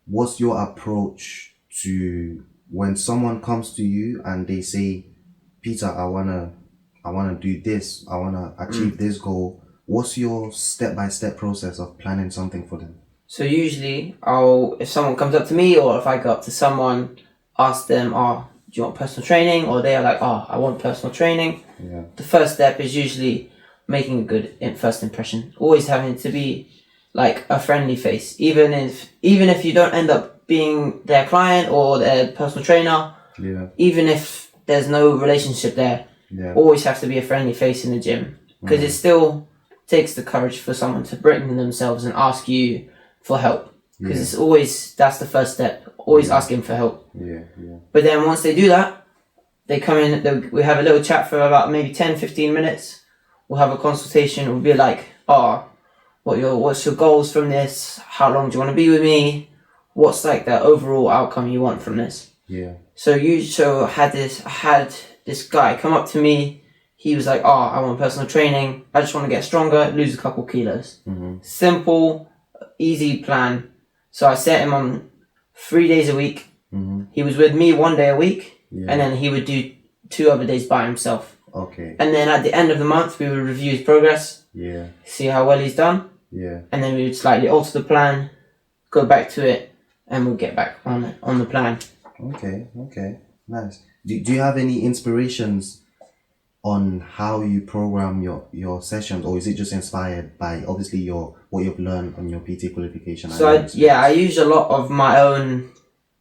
what's your approach to when someone comes to you and they say, Peter, I wanna do this, I wanna achieve this goal. What's your step-by-step process of planning something for them? So usually, if someone comes up to me, or if I go up to someone, ask them, "Oh, do you want personal training?" Or they are like, "Oh, I want personal training." Yeah. The first step is usually making a good first impression. Always having to be like a friendly face, even if you don't end up being their client or their personal trainer. Yeah. Even if there's no relationship there, Yeah. always have to be a friendly face in the gym, because it still takes the courage for someone to bring themselves and ask you for help, because it's always, that's the first step, always asking for help. Yeah. But then once they do that, they come in, we have a little chat for about maybe 10-15 minutes. We'll have a consultation. We'll be like, "Oh, what's your goals from this? How long do you want to be with me? What's like the overall outcome you want from this?" Yeah. So I had this guy come up to me. He was like, "Oh, I want personal training. I just want to get stronger, lose a couple kilos." Simple, easy plan. So I set him on 3 days a week. He was with me 1 day a week, and then he would do 2 other days by himself. Okay. And then at the end of the month, we would review his progress, see how well he's done, and then we would slightly alter the plan, go back to it, and we'll get back on the plan. Okay, nice. Do you have any inspirations on how you program your sessions, or is it just inspired by obviously what you've learned on your PT qualification? So I use a lot of my own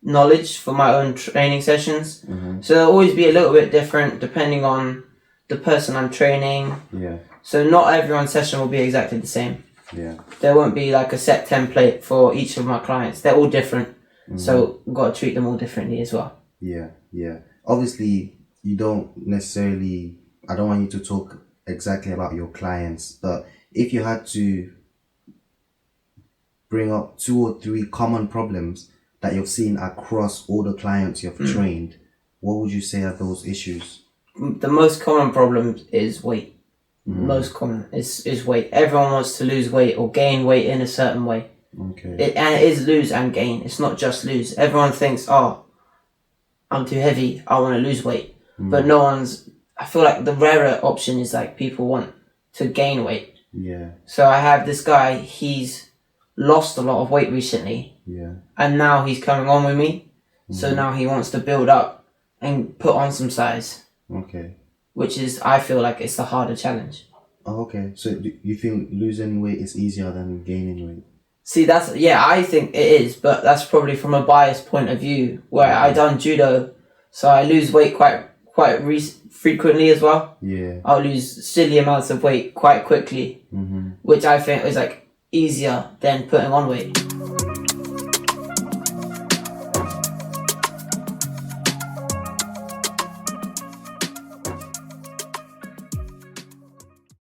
knowledge for my own training sessions. So they'll always be a little bit different depending on the person I'm training. Yeah. So not everyone's session will be exactly the same. Yeah. There won't be like a set template for each of my clients. They're all different. So we've got to treat them all differently as well. Yeah. Obviously, you don't necessarily, I don't want you to talk exactly about your clients, but if you had to bring up 2 or 3 common problems that you've seen across all the clients you've trained, what would you say are those issues? The most common problem is weight. Most common is weight. Everyone wants to lose weight or gain weight in a certain way. Okay. And it is lose and gain. It's not just lose. Everyone thinks, "Oh, I'm too heavy, I want to lose weight." But I feel like the rarer option is like people want to gain weight. Yeah. So I have this guy, he's lost a lot of weight recently. Yeah. And now he's coming on with me. So now he wants to build up and put on some size. Okay. Which is, I feel like it's the harder challenge. Oh, okay. So do you think losing weight is easier than gaining weight? See, I think it is, but that's probably from a biased point of view, where I done judo, so I lose weight quite frequently as well. Yeah. I'll lose silly amounts of weight quite quickly, which I think is like easier than putting on weight.